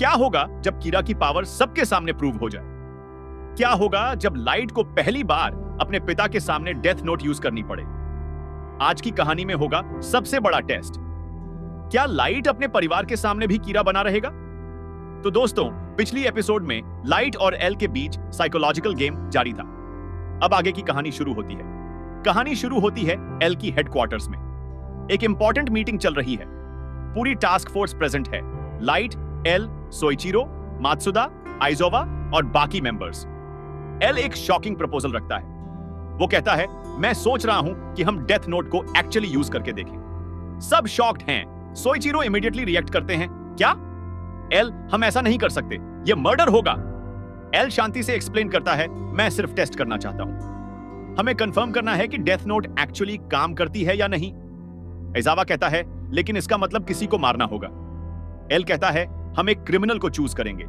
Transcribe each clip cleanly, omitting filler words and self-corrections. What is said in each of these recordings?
क्या होगा जब कीरा की पावर सबके सामने प्रूव हो जाए? क्या होगा जब लाइट को पहली बार अपने पिता के सामने डेथ नोट यूज करनी पड़े? आज की कहानी में होगा सबसे बड़ा टेस्ट। क्या लाइट अपने परिवार के सामने भी कीरा बना रहेगा? तो दोस्तों, पिछली एपिसोड में लाइट और एल के बीच साइकोलॉजिकल गेम जारी था। अब आगे की कहानी शुरू होती है। कहानी शुरू होती है एल की हेडक्वार्टर्स में। एक इंपॉर्टेंट मीटिंग चल रही है। पूरी टास्क फोर्स प्रेजेंट है। लाइट, एल, सोइचिरो, मात्सुदा, आइजोवा और बाकी मेंबर्स। एल एक शॉकिंग प्रपोजल रखता है। वो कहता है, मैं सोच रहा हूं कि हम डेथ नोट को एक्चुअली यूज करके देखें। सब शॉक्ड हैं। सोइचिरो इमीडिएटली रिएक्ट करते हैं, क्या? एल, हम ऐसा नहीं कर सकते, यह मर्डर होगा। एल शांति से एक्सप्लेन करता है, मैं सिर्फ टेस्ट करना चाहता हूं। हमें कंफर्म करना है कि डेथ नोट एक्चुअली काम करती है या नहीं। आइजावा कहता है, लेकिन इसका मतलब किसी को मारना होगा। एल कहता है, हम एक क्रिमिनल को चूज करेंगे,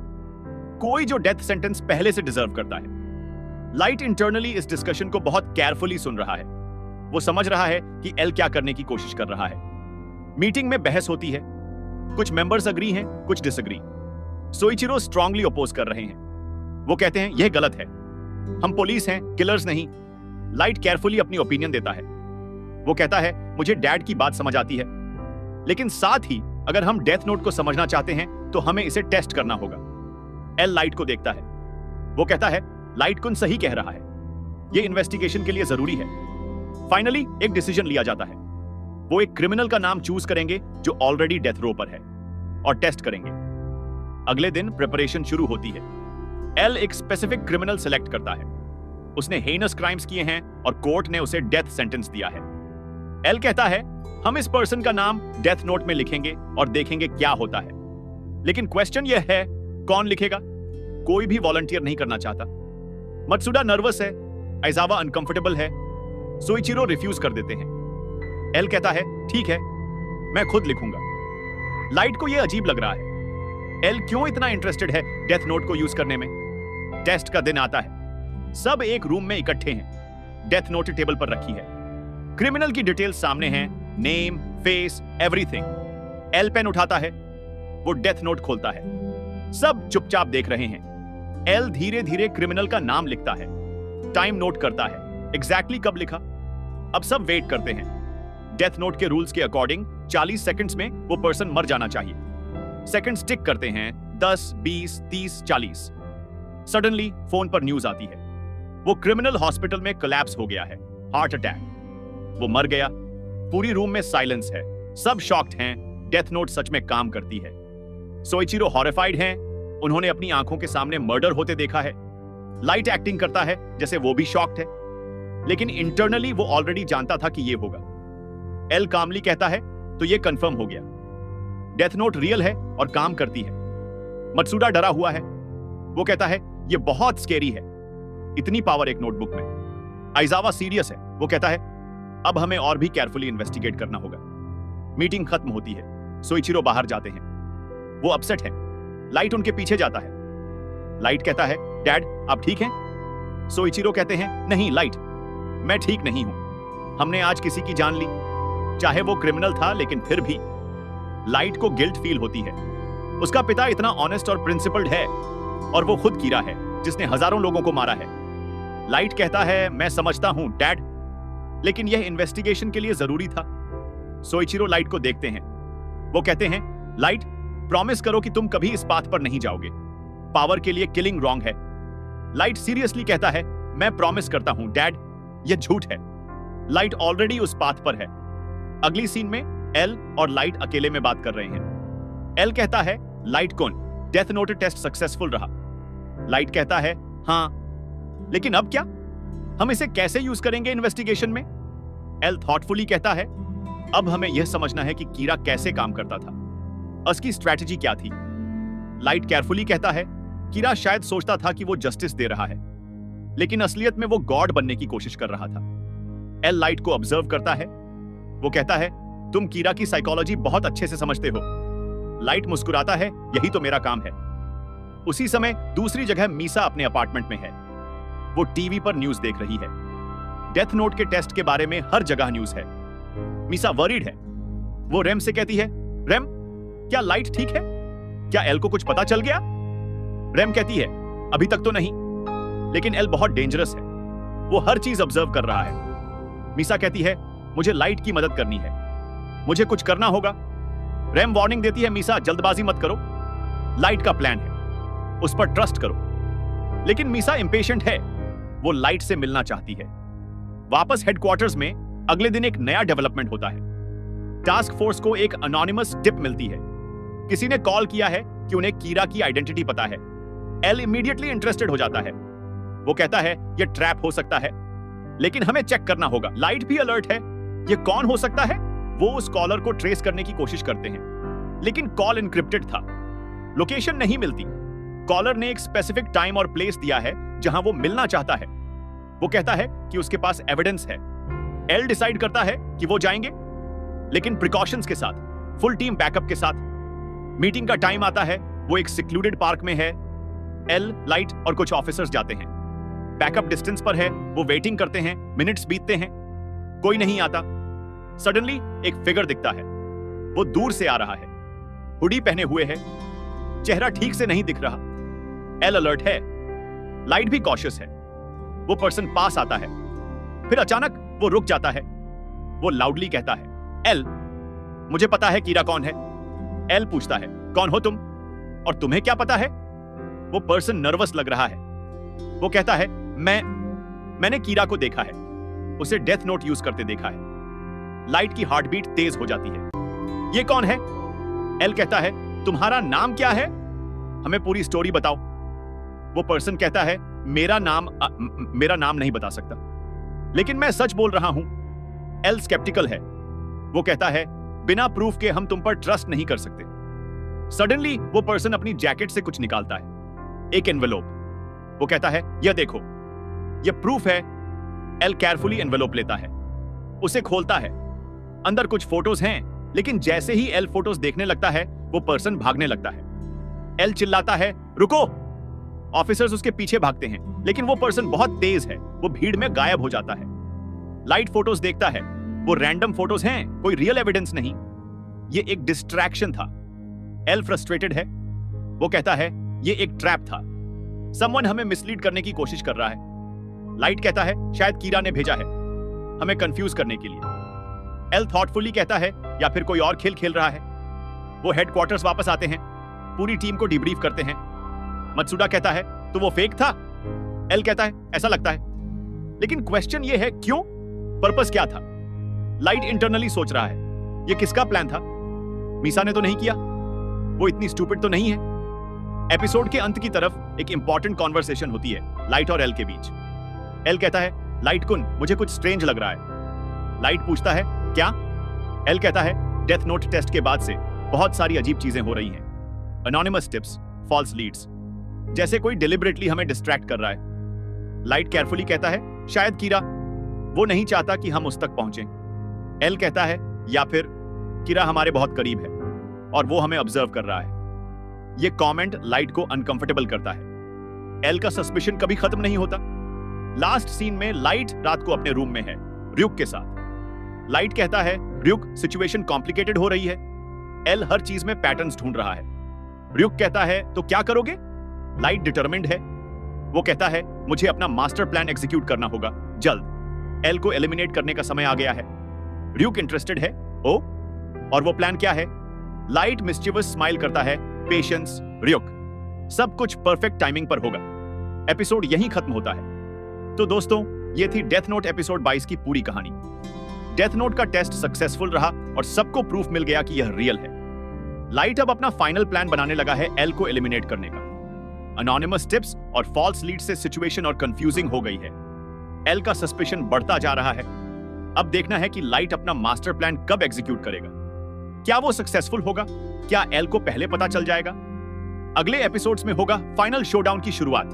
कोई जो डेथ सेंटेंस पहले से डिजर्व करता है। लाइट इंटरनली इस डिस्कशन को बहुत केयरफुली सुन रहा है। वो समझ रहा है कि एल क्या करने की कोशिश कर रहा है। मीटिंग में बहस होती है। कुछ मेंबर्स अग्री हैं, कुछ डिसएग्री। सोइचिरो स्ट्रांगली अपोज कर रहे हैं। वो कहते हैं, यह गलत है, हम पुलिस हैं, किलर्स नहीं। लाइट केयरफुली अपनी ओपिनियन देता है। वो कहता है, मुझे डैड की बात समझ आती है, लेकिन साथ ही अगर हम डेथ नोट को समझना चाहते हैं तो हमें इसे टेस्ट करना होगा। एल लाइट को देखता है। वो कहता है, लाइट कुन सही कह रहा है, यह इन्वेस्टिगेशन के लिए जरूरी है। फाइनली एक डिसीजन लिया जाता है। वो एक क्रिमिनल का नाम चूज करेंगे जो ऑलरेडी डेथ रो पर है और टेस्ट करेंगे। अगले दिन प्रिपरेशन शुरू होती है। एल एक स्पेसिफिक क्रिमिनल सेलेक्ट करता है। उसने हेनस क्राइम्स किए हैं और कोर्ट ने उसे डेथ सेंटेंस दिया है। एल कहता है, हम इस पर्सन का नाम डेथ नोट में लिखेंगे और देखेंगे क्या होता है। लेकिन क्वेश्चन यह है, कौन लिखेगा? कोई भी वॉलंटियर नहीं करना चाहता। मात्सुदा नर्वस है, आइजावा अनकंफर्टेबल है, सोइचिरो रिफ्यूज कर देते हैं। एल कहता है, ठीक है, मैं खुद लिखूंगा। लाइट को यह अजीब लग रहा है। एल क्यों इतना इंटरेस्टेड है डेथ नोट को यूज करने में? टेस्ट का दिन आता है। सब एक रूम में इकट्ठे हैं। डेथ नोट टेबल पर रखी है। क्रिमिनल की डिटेल्स सामने हैं, name, face, everything. L pen उठाता है। वो डेथ नोट खोलता है। सब चुपचाप देख रहे हैं। एल धीरे धीरे क्रिमिनल का नाम लिखता है, टाइम नोट करता है, एग्जैक्टली कब लिखा। अब सब वेट करते हैं। डेथ नोट के रूल्स के अकॉर्डिंग 40 सेकंड्स में वो पर्सन मर जाना चाहिए। सेकंड्स टिक करते हैं, 10, 20, 30, 40। सडनली फोन पर न्यूज आती है। वो क्रिमिनल हॉस्पिटल में कोलैप्स हो गया है, हार्ट अटैक। वो मर गया। पूरी रूम में साइलेंस है। सब शॉक्ड हैं। डेथ नोट सच में काम करती है। सोइचिरो हॉरिफाइड हैं। उन्होंने अपनी आंखों के सामने मर्डर होते देखा है। लाइट एक्टिंग करता है जैसे वो भी शॉक्ड है, लेकिन इंटरनली वो ऑलरेडी जानता था कि ये होगा। एल कामली कहता है, तो ये कंफर्म हो गया, डेथ नोट रियल है और काम करती है। मात्सुदा डरा हुआ है। वो कहता है, ये बहुत स्केरी है, इतनी पावर एक नोटबुक में। आइजावा सीरियस है। वो कहता है, अब हमें और भी केयरफुली इन्वेस्टिगेट करना होगा। मीटिंग खत्म होती है। सोइचिरो बाहर जाते हैं। वो अपसेट है। लाइट उनके पीछे जाता है। लाइट कहता है, डैड आप ठीक हैं? सोइचिरो कहते हैं, नहीं लाइट, मैं ठीक नहीं हूं। हमने आज किसी की जान ली, चाहे वो क्रिमिनल था, लेकिन फिर भी। लाइट को गिल्ट फील होती है। उसका पिता इतना ऑनेस्ट और प्रिंसिपल्ड है और वो खुद कीरा है जिसने हजारों लोगों को मारा है। लाइट कहता है, मैं समझता हूं डैड, लेकिन यह इन्वेस्टिगेशन के लिए जरूरी था। सोइचिरो लाइट को देखते हैं। वो कहते हैं, लाइट प्रॉमिस करो कि तुम कभी इस पाथ पर नहीं जाओगे। पावर के लिए किलिंग रॉन्ग है। लाइट सीरियसली कहता है, मैं प्रॉमिस करता हूं डैड, यह झूठ है। लाइट ऑलरेडी उस पाथ पर है। अगली सीन में एल और लाइट अकेले में बात कर रहे हैं। एल कहता है, लाइट कौन, डेथ नोट टेस्ट सक्सेसफुल रहा। लाइट कहता है, हां, लेकिन अब क्या? हम इसे कैसे यूज करेंगे इन्वेस्टिगेशन में? एल थॉटफुली कहता है, अब हमें यह समझना है कि कीरा कैसे काम करता था, उसकी स्ट्रैटेजी क्या थी। लाइट केयरफुली कहता है, कीरा शायद सोचता था कि वो जस्टिस दे रहा है, लेकिन असलियत में वो गॉड बनने की कोशिश कर रहा था। एल लाइट को ऑब्जर्व करता है। वो कहता है, तुम कीरा की साइकोलॉजी बहुत अच्छे से समझते हो। लाइट मुस्कुराता है, यही तो मेरा काम है। उसी समय दूसरी जगह मीसा अपने अपार्टमेंट में है। वो टीवी पर न्यूज देख रही है। डेथ नोट के टेस्ट के बारे में हर जगह न्यूज है। मीसा वरीड है। वो रेम से कहती है, रेम क्या लाइट ठीक है? क्या एल को कुछ पता चल गया? रेम कहती है अभी तक तो नहीं, लेकिन एल बहुत डेंजरस है, वो हर चीज ऑब्जर्व कर रहा है। मीसा कहती है मुझे लाइट की मदद करनी है, मुझे कुछ करना होगा। रेम वार्निंग देती है मीसा जल्दबाजी मत करो, लाइट का प्लान है, उस पर ट्रस्ट करो। लेकिन मीसा इंपेशेंट है, वो लाइट से मिलना चाहती है। वापस हेडक्वार्टर्स में अगले दिन एक नया डेवलपमेंट होता है। टास्क फोर्स को एक अनोनिमस टिप मिलती है। किसी ने कॉल किया है कि उन्हें कीरा की आइडेंटिटी पता है। एल इमीडिएटली इंटरेस्टेड हो जाता है। वो कहता है यह ट्रैप हो सकता है, लेकिन हमें चेक करना होगा। लाइट भी अलर्ट है, यह कौन हो सकता है? वो उस कॉलर को ट्रेस करने की कोशिश करते हैं, लेकिन कॉल एन्क्रिप्टेड था, लोकेशन नहीं मिलती। कॉलर ने एक स्पेसिफिक टाइम और प्लेस दिया है जहां वो मिलना चाहता है। वो कहता है कि उसके पास एविडेंस है। एल डिसाइड करता है कि वो जाएंगे, लेकिन प्रिकॉशंस के साथ, फुल टीम बैकअप के साथ। मीटिंग का टाइम आता है, वो एक सिक्लूडेड पार्क में है। एल, लाइट और कुछ ऑफिसर्स जाते हैं। बैकअप डिस्टेंस पर है, वो वेटिंग करते हैं। मिनट्स बीतते हैं, कोई नहीं आता। सडनली एक फिगर दिखता है, वो दूर से आ रहा है, हुडी पहने हुए है, चेहरा ठीक से नहीं दिख रहा। एल अलर्ट है, लाइट भी कॉशियस है। वो पर्सन पास आता है, फिर अचानक वो रुक जाता है। वो लाउडली कहता है एल, मुझे पता है कीरा कौन है। एल पूछता है कौन हो तुम, और तुम्हें क्या पता है? वो पर्सन नर्वस लग रहा है। वो कहता है मैंने कीरा को देखा है, उसे डेथ नोट यूज करते देखा है। लाइट की हार्ट बीट तेज हो जाती है। ये कौन है? एल कहता है तुम्हारा नाम क्या है, हमें पूरी स्टोरी बताओ। वो पर्सन कहता है मेरा नाम नहीं बता सकता, लेकिन मैं सच बोल रहा हूं। एल स्केप्टिकल है। वो कहता है बिना प्रूफ के हम तुम पर ट्रस्ट नहीं कर सकते। सडनली वो पर्सन अपनी जैकेट से कुछ निकालता है, एक एनवेलोप। वो कहता है यह देखो, यह प्रूफ है। एल केयरफुली एनवेलोप लेता है, उसे खोलता है। अंदर कुछ फोटोज हैं, लेकिन जैसे ही एल फोटोज देखने लगता है, वो पर्सन भागने लगता है। एल चिल्लाता है रुको। ऑफिसर्स उसके पीछे भागते हैं, लेकिन वो पर्सन बहुत तेज है, वो भीड़ में गायब हो जाता है। लाइट फोटोज देखता है, वो रैंडम फोटोज हैं, कोई रियल एविडेंस नहीं, ये एक डिस्ट्रैक्शन था। एल फ्रस्ट्रेटेड है। वो कहता है ये एक ट्रैप था, समवन हमें मिसलीड करने की कोशिश कर रहा है। लाइट कहता है शायद कीरा ने भेजा है, हमें कंफ्यूज करने के लिए। एल थॉटफुली कहता है या फिर कोई और खेल खेल रहा है। वो हेडक्वार्टर्स वापस आते हैं, पूरी टीम को डिब्रीफ करते हैं। मत्सुडा कहता है तो वो फेक था। एल कहता है ऐसा लगता है, लेकिन क्वेश्चन ये है क्यों, पर्पस क्या था? लाइट इंटरनली सोच रहा है ये किसका प्लान था? मीसा ने तो नहीं किया, वो इतनी स्टूपिड तो नहीं है। एपिसोड के अंत की तरफ एक इंपॉर्टेंट कॉन्वर्सेशन होती है लाइट और एल के बीच। एल कहता है लाइट कुन, मुझे कुछ स्ट्रेंज लग रहा है। लाइट पूछता है क्या? एल कहता है डेथ नोट टेस्ट के बाद से बहुत सारी अजीब चीजें हो रही हैं, अनोनिमस टिप्स, फॉल्स लीड्स, जैसे कोई डिलिबरेटली हमें डिस्ट्रैक्ट कर रहा है। लाइट केयरफुली कहता है शायद कीरा, वो नहीं चाहता कि हम उस तक पहुंचे। एल कहता है या फिर कीरा हमारे बहुत करीब है और वो हमें ऑब्जर्व कर रहा है। ये कमेंट लाइट को अनकंफर्टेबल करता है। एल का सस्पिशन कभी खत्म नहीं होता। लास्ट सीन में लाइट रात को अपने रूम में है र्यूक के साथ। लाइट कहता है र्यूक, सिचुएशन कॉम्प्लिकेटेड हो रही है। एल हर चीज में पैटर्न्स ढूंढ रहा है। र्यूक कहता है तो क्या करोगे? लाइट डिटरमिन्ड है। वो कहता है मुझे अपना मास्टर प्लान एग्जीक्यूट करना होगा जल्द। एल को एलिमिनेट करने का समय आ गया है। र्यूक इंटरेस्टेड है। ओ, और वो प्लान क्या है? लाइट मिस्चिवस स्माइल करता है, पेशेंस र्यूक, सब कुछ परफेक्ट टाइमिंग पर होगा। एपिसोड यहीं खत्म होता है। तो दोस्तों, ये थी डेथ नोट एपिसोड 22 की पूरी कहानी। डेथ नोट का टेस्ट सक्सेसफुल रहा और सबको प्रूफ मिल गया कि यह रियल है। लाइट अब अपना फाइनल प्लान बनाने लगा है एल को एलिमिनेट करने का। अनोनिमस टिप्स और फॉल्स लीड से सिचुएशन और कंफ्यूजिंग हो गई है। एल का सस्पिशन बढ़ता जा रहा है। अब देखना है कि लाइट अपना मास्टर प्लान कब एग्जीक्यूट करेगा। क्या वो सक्सेसफुल होगा? क्या एल को पहले पता चल जाएगा? अगले एपिसोड्स में होगा फाइनल शोडाउन की शुरुआत।